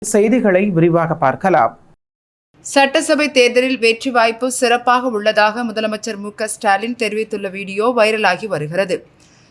செய்திகளை விரிவாக பார்க்கலாம். சட்டசபை தேர்தலில் வெற்றி வாய்ப்பு சிறப்பாக உள்ளதாக முதலமைச்சர் மு.க.ஸ்டாலின் தெரிவித்துள்ள வீடியோ வைரலாகி வருகிறது.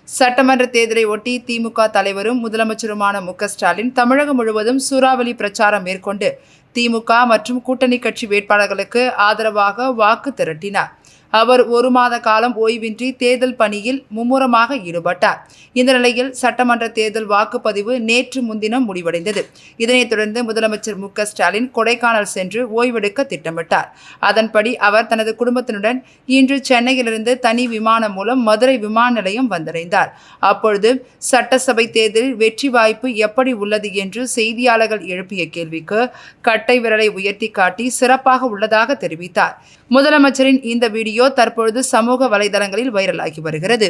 சட்டமன்ற தேர்தலை ஒட்டி திமுக தலைவரும் முதலமைச்சருமான மு.க.ஸ்டாலின் தமிழகம் முழுவதும் சூறாவளி பிரச்சாரம் மேற்கொண்டு திமுக மற்றும் கூட்டணி கட்சி வேட்பாளர்களுக்கு ஆதரவாக வாக்கு திரட்டினார். அவர் 1 மாத காலம் ஓய்வின்றி தேர்தல் பணியில் மும்முரமாக ஈடுபட்டார். இந்த நிலையில் சட்டமன்ற தேர்தல் வாக்குப்பதிவு நேற்று முன்தினம் முடிவடைந்தது. இதனைத் தொடர்ந்து முதலமைச்சர் மு.க.ஸ்டாலின் கொடைக்கானல் சென்று ஓய்வெடுக்க திட்டமிட்டார். அதன்படி அவர் தனது குடும்பத்தினுடன் இன்று சென்னையிலிருந்து தனி விமானம் மூலம் மதுரை விமான நிலையம் வந்தடைந்தார். அப்பொழுது சட்டசபை தேர்தலில் வெற்றி வாய்ப்பு எப்படி உள்ளது என்று செய்தியாளர்கள் எழுப்பிய கேள்விக்கு கட்டை விரலை உயர்த்தி காட்டி சிறப்பாக உள்ளதாக தெரிவித்தார். முதலமைச்சரின் இந்த வீடியோ தற்பொழுது சமூக வலைதளங்களில் வைரலாகி வருகிறது.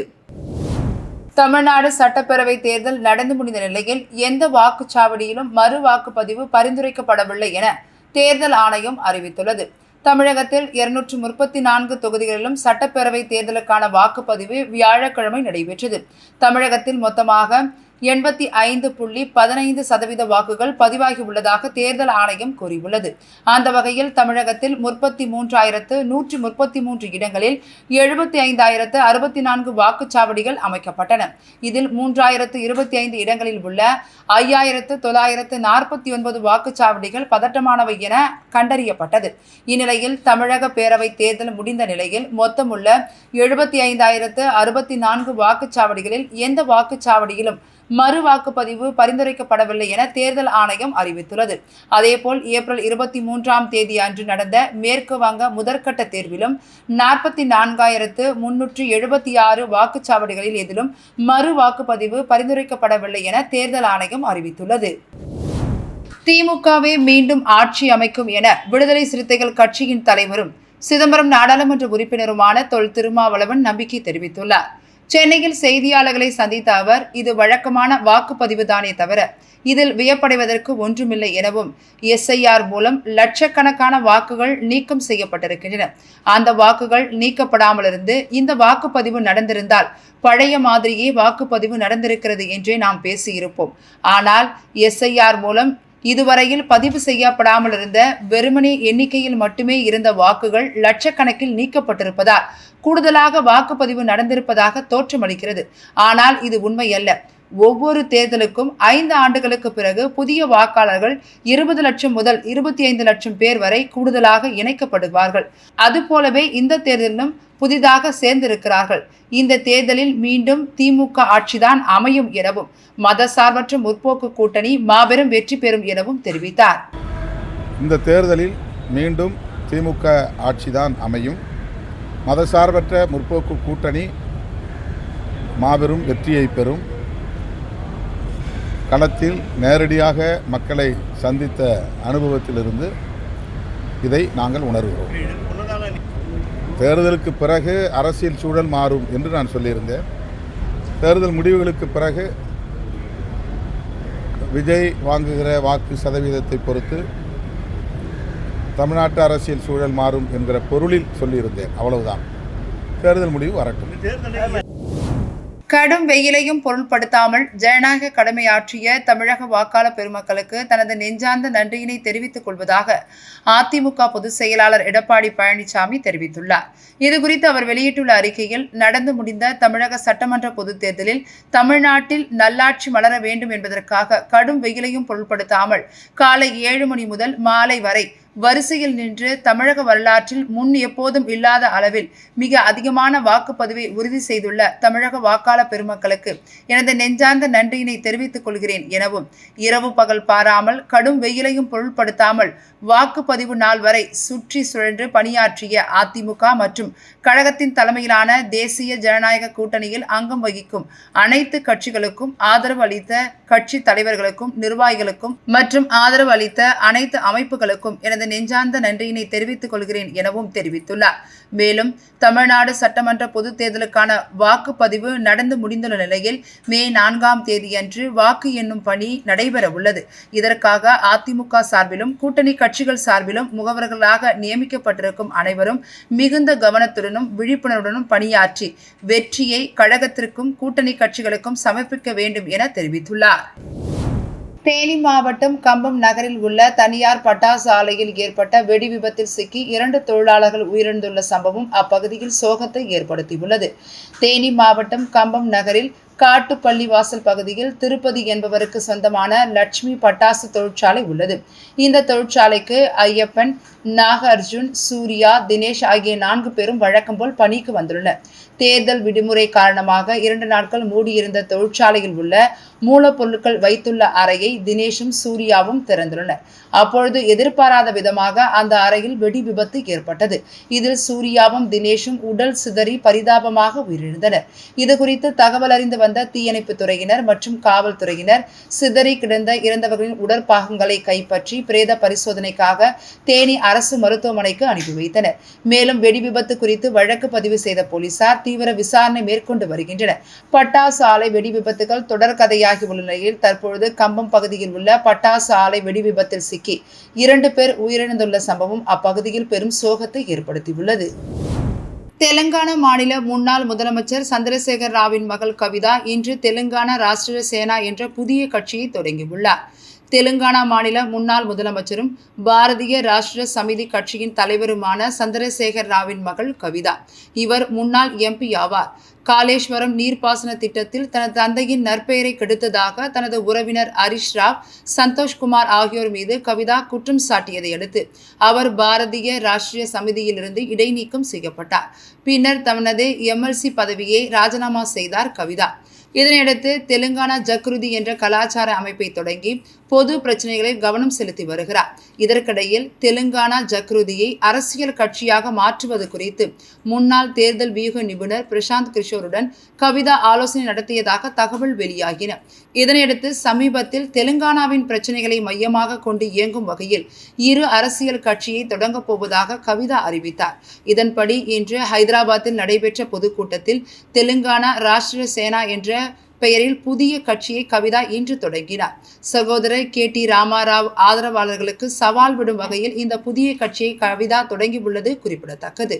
தமிழ்நாடு சட்டப்பேரவை தேர்தல் நடந்து முடிந்த நிலையில் எந்த வாக்குச்சாவடியிலும் மறு வாக்குப்பதிவு பரிந்துரைக்கப்படவில்லை என தேர்தல் ஆணையம் அறிவித்துள்ளது. தமிழகத்தில் 234 தொகுதிகளிலும் சட்டப்பேரவை தேர்தலுக்கான வாக்குப்பதிவு வியாழக்கிழமை நடைபெற்றது. தமிழகத்தில் மொத்தமாக 85.15% வாக்குகள் பதிவாகியுள்ளதாக தேர்தல் ஆணையம் கூறியுள்ளது. அந்த வகையில் தமிழகத்தில் 33,133 இடங்களில் 75,064 வாக்குச்சாவடிகள் அமைக்கப்பட்டன. இதில் 3,025 இடங்களில் உள்ள 5,949 வாக்குச்சாவடிகள் பதட்டமானவை என கண்டறியப்பட்டது. இந்நிலையில் தமிழக பேரவை தேர்தல் முடிந்த நிலையில் மொத்தமுள்ள 75,064 வாக்குச்சாவடிகளில் எந்த வாக்குச்சாவடியிலும் மறு வாக்குப்பதிவு பரிந்துரைக்கப்படவில்லை என தேர்தல் ஆணையம் அறிவித்துள்ளது. அதேபோல் ஏப்ரல் 23ஆம் தேதி அன்று நடந்த மேற்கு வங்க முதற்கட்ட தேர்விலும் 44,376 வாக்குச்சாவடிகளில் எதிலும் மறு வாக்குப்பதிவு பரிந்துரைக்கப்படவில்லை என தேர்தல் ஆணையம் அறிவித்துள்ளது. திமுகவே மீண்டும் ஆட்சி அமைக்கும் என விடுதலை சிறுத்தைகள் கட்சியின் தலைவரும் சிதம்பரம் நாடாளுமன்ற உறுப்பினருமான தொல் திருமாவளவன் நம்பிக்கை தெரிவித்துள்ளார். சென்னையில் செய்தியாளர்களை சந்தித்த அவர், இது வழக்கமான வாக்குப்பதிவு தானே தவிர இதில் வியப்படைவதற்கு ஒன்றுமில்லை எனவும், SIR மூலம் லட்சக்கணக்கான வாக்குகள் நீக்கம் செய்யப்பட்டிருக்கின்றன. அந்த வாக்குகள் நீக்கப்படாமலிருந்து இந்த வாக்குப்பதிவு நடந்திருந்தால் பழைய மாதிரியே வாக்குப்பதிவு நடந்திருக்கிறது என்றே நாம் பேசியிருப்போம். ஆனால் SIR மூலம் இதுவரையில் பதிவு செய்யப்படாமல் இருந்த வெறுமனே எண்ணிக்கையில் மட்டுமே இருந்த வாக்குகள் லட்சக்கணக்கில் நீக்கப்பட்டிருப்பதால் கூடுதலாக வாக்குப்பதிவு நடந்திருப்பதாக தோற்றமளிக்கிறது. ஆனால் இது உண்மையல்ல. ஒவ்வொரு தேர்தலுக்கும் 5 ஆண்டுகளுக்கு பிறகு புதிய வாக்காளர்கள் 20 லட்சம் முதல் 25 லட்சம் பேர் வரை கூடுதலாக இணைக்கப்படுவார்கள். அதுபோலவே இந்த தேர்தலிலும் புதிதாக சேர்ந்திருக்கிறார்கள். இந்த தேர்தலில் மீண்டும் திமுக ஆட்சிதான் அமையும் எனவும், மதசார்பற்ற முற்போக்கு கூட்டணி மாபெரும் வெற்றி பெறும் எனவும் தெரிவித்தார். இந்த தேர்தலில் மீண்டும் திமுக ஆட்சிதான் அமையும், மதசார்பற்ற முற்போக்கு கூட்டணி மாபெரும் வெற்றியை பெறும். களத்தில் நேரடியாக மக்களை சந்தித்த அனுபவத்திலிருந்து இதை நாங்கள் உணர்கிறோம். தேர்தலுக்கு பிறகு அரசியல் சூழல் மாறும் என்று நான் சொல்லியிருந்தேன். தேர்தல் முடிவுகளுக்கு பிறகு விஜய் வாங்குகிற வாக்கு சதவீதத்தை பொறுத்து தமிழ்நாட்டு அரசியல் சூழல் மாறும் என்கிற பொருளில் சொல்லியிருந்தேன். அவ்வளவுதான். தேர்தல் முடிவு வரட்டும். கடும் வெயிலையும் பொருட்படுத்தாமல் ஜனநாயக கடமையாற்றிய தமிழக வாக்காளர் பெருமக்களுக்கு தனது நெஞ்சார்ந்த நன்றியினை தெரிவித்துக் கொள்வதாக அதிமுக பொதுச் செயலாளர் எடப்பாடி பழனிசாமி தெரிவித்துள்ளார். இதுகுறித்து அவர் வெளியிட்டுள்ள அறிக்கையில், நடந்து முடிந்த தமிழக சட்டமன்ற பொதுத் தேர்தலில் தமிழ்நாட்டில் நல்லாட்சி மலர வேண்டும் என்பதற்காக கடும் வெயிலையும் பொருட்படுத்தாமல் காலை 7 மணி முதல் மாலை வரை வரிசையில் நின்று தமிழக வரலாற்றில் முன் எப்போதும் இல்லாத அளவில் மிக அதிகமான வாக்குப்பதிவை உறுதி செய்துள்ள தமிழக வாக்காளர் பெருமக்களுக்கு எனது நெஞ்சார்ந்த நன்றியினை தெரிவித்துக் கொள்கிறேன் எனவும், இரவு பகல் பாராமல் கடும் வெயிலையும் பொருட்படுத்தாமல் வாக்குப்பதிவு நாள் வரை சுற்றி சுழன்று பணியாற்றிய அதிமுக மற்றும் கழகத்தின் தலைமையிலான தேசிய ஜனநாயக கூட்டணியில் அங்கம் வகிக்கும் அனைத்து கட்சிகளுக்கும் ஆதரவு அளித்த கட்சி தலைவர்களுக்கும் நிர்வாகிகளுக்கும் மற்றும் ஆதரவு அளித்த அனைத்து அமைப்புகளுக்கும் எனது நெஞ்சார்ந்த நன்றியினை தெரிவித்துக் கொள்கிறேன் எனவும் தெரிவித்துள்ளார். மேலும் தமிழ்நாடு சட்டமன்ற பொதுத் தேர்தலுக்கான வாக்குப்பதிவு நடந்து முடிந்துள்ள நிலையில் மே 4ஆம் தேதியன்று வாக்கு எண்ணும் பணி நடைபெற உள்ளது. இதற்காக அதிமுக சார்பிலும் கூட்டணி கட்சிகள் சார்பிலும் முகவர்களாக நியமிக்கப்பட்டிருக்கும் அனைவரும் மிகுந்த கவனத்துடனும் விழிப்புணர்வுடனும் பணியாற்றி வெற்றியை கழகத்திற்கும் கூட்டணி கட்சிகளுக்கும் சமர்ப்பிக்க வேண்டும் என தெரிவித்துள்ளார். தேனி மாவட்டம் கம்பம் நகரில் உள்ள தனியார் பட்டாசு ஆலையில் ஏற்பட்ட வெடி விபத்தில் சிக்கி 2 தொழிலாளர்கள் உயிரிழந்துள்ள சம்பவம் அப்பகுதியில் சோகத்தை ஏற்படுத்தியுள்ளது. தேனி மாவட்டம் கம்பம் நகரில் காட்டுப்பள்ளிவாசல் பகுதியில் திருப்பதி என்பவருக்கு சொந்தமான லட்சுமி பட்டாசு தொழிற்சாலை உள்ளது. இந்த தொழிற்சாலைக்கு ஐயப்பன், நாகார்ஜுன், சூர்யா, தினேஷ் ஆகிய 4 பேரும் வழக்கம் போல் பணிக்கு வந்துள்ளனர். தேர்தல் விடுமுறை காரணமாக 2 நாட்கள் மூடியிருந்த தொழிற்சாலையில் உள்ள மூலப்பொருட்கள் வைத்துள்ள அறையை தினேஷும் சூர்யாவும் திறந்துள்ளனர். அப்பொழுது எதிர்பாராத விதமாக அந்த அறையில் வெடி விபத்து ஏற்பட்டது. இதில் சூர்யாவும் தினேஷும் உடல் சிதறி பரிதாபமாக உயிரிழந்தனர். இதுகுறித்து தகவல் அறிந்து வந்த தீயணைப்பு துறையினர் மற்றும் காவல்துறையினர் சிதறி கிடந்த இறந்தவர்களின் உடற்பாகங்களை கைப்பற்றி பிரேத பரிசோதனைக்காக தேனி அரசு மருத்துவமனைக்கு அனுப்பி வைத்தனர். மேலும் வெடி விபத்து குறித்து வழக்கு பதிவு செய்த போலீசார் தீவிர விசாரணை மேற்கொண்டு வருகின்றனர். பட்டாசு ஆலை வெடி விபத்துகள் தொடர்கதையாகி உள்ள நிலையில் தற்பொழுது கம்பம் பகுதியில் உள்ள பட்டாசு ஆலை வெடி விபத்தில் சிக்கி 2 பேர் உயிரிழந்துள்ள சம்பவம் அப்பகுதியில் பெரும் சோகத்தை ஏற்படுத்தியுள்ளது. தெலுங்கானா மாநில முன்னாள் முதலமைச்சர் சந்திரசேகர் ராவின் மகள் கவிதா இன்று தெலுங்கானா ராஷ்டிரிய சேனா என்ற புதிய கட்சியை தொடங்கியுள்ளார். தெலுங்கானா மாநில முன்னாள் முதலமைச்சரும் பாரதிய ராஷ்டிரிய சமிதி கட்சியின் தலைவருமான சந்திரசேகர் ராவின் மகள் கவிதா. இவர் முன்னாள் MP ஆவார். காளேஸ்வரம் நீர்ப்பாசன திட்டத்தில் தனது தந்தையின் நற்பெயரை கெடுத்ததாக தனது உறவினர் ஹரிஷ் ராவ், சந்தோஷ்குமார் ஆகியோர் மீது கவிதா குற்றம் சாட்டியதை அடுத்து அவர் பாரதிய ராஷ்டிரிய சமிதியிலிருந்து இடைநீக்கம் செய்யப்பட்டார். பின்னர் தனது MLC பதவியை ராஜினாமா செய்தார் கவிதா. இதனையடுத்து தெலுங்கானா ஜக்ருதி என்ற கலாச்சார அமைப்பை தொடங்கி பொது பிரச்சனைகளில் கவனம் செலுத்தி வருகிறார். இதற்கிடையில் தெலுங்கானா ஜக்ருதியை அரசியல் கட்சியாக மாற்றுவது குறித்து முன்னாள் தேர்தல் வியூக நிபுணர் பிரசாந்த் கிஷோருடன் கவிதா ஆலோசனை நடத்தியதாக தகவல் வெளியாகின. இதனையடுத்து சமீபத்தில் தெலுங்கானாவின் பிரச்சனைகளை மையமாக கொண்டு இயங்கும் வகையில் 2 அரசியல் கட்சியை தொடங்கப் போவதாக கவிதா அறிவித்தார். இதன்படி இன்று ஹைதராபாத்தில் நடைபெற்ற பொதுக்கூட்டத்தில் தெலுங்கானா ராஷ்டிரிய சேனா என்ற பெயரில் புதிய கட்சியை கவிதா இன்று தொடங்கினார். சகோதரர் KT ராமாராவ் ஆதரவாளர்களுக்கு சவால் விடும் வகையில் இந்த புதிய கட்சியை கவிதா தொடங்கியுள்ளது குறிப்பிடத்தக்கது.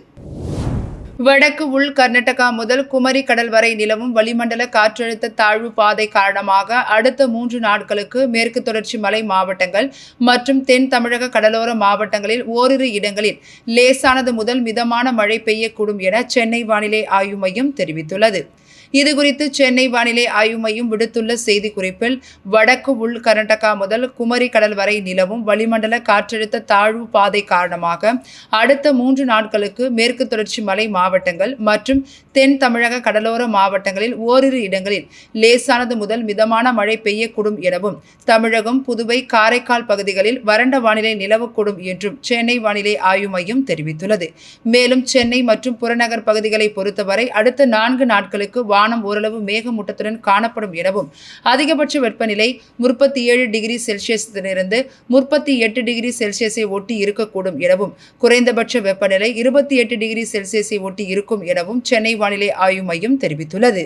வடக்கு உள் கர்நாடகா முதல் குமரி கடல் வரை நிலவும் வளிமண்டல காற்றழுத்த தாழ்வு பாதை காரணமாக அடுத்த 3 நாட்களுக்கு மேற்கு தொடர்ச்சி மலை மாவட்டங்கள் மற்றும் தென் தமிழக கடலோர மாவட்டங்களில் ஓரிரு இடங்களில் லேசானது முதல் மிதமான மழை பெய்யக்கூடும் என சென்னை வானிலை ஆய்வு மையம் தெரிவித்துள்ளது. இதுகுறித்து சென்னை வானிலை ஆய்வு மையம் விடுத்துள்ள செய்திக்குறிப்பில் வடக்கு உள் கர்நாடகா முதல் குமரி கடல் வரை நிலவும் வளிமண்டல காற்றழுத்த தாழ்வு பாதை காரணமாக அடுத்த 3 நாட்களுக்கு மேற்கு தொடர்ச்சி மலை மாவட்டங்கள் மற்றும் தென் தமிழக கடலோர மாவட்டங்களில் ஓரிரு இடங்களில் லேசானது முதல் மிதமான மழை பெய்யக்கூடும் எனவும் தமிழகம், புதுவை, காரைக்கால் பகுதிகளில் வறண்ட வானிலை நிலவக்கூடும் என்றும் சென்னை வானிலை ஆய்வு மையம் தெரிவித்துள்ளது. மேலும் சென்னை மற்றும் புறநகர் பகுதிகளை பொறுத்தவரை அடுத்த 4 நாட்களுக்கு வானம் ஓரளவு மேகமூட்டத்துடன் காணப்படும் எனவும் அதிகபட்ச வெப்பநிலை 37 டிகிரி செல்சியஸிலிருந்து 38 டிகிரி செல்சியஸை ஒட்டி இருக்கக்கூடும் எனவும் குறைந்தபட்ச வெப்பநிலை 28 டிகிரி செல்சியஸை ஒட்டி இருக்கும் எனவும் சென்னை வானிலை ஆய்வு மையம் தெரிவித்துள்ளது.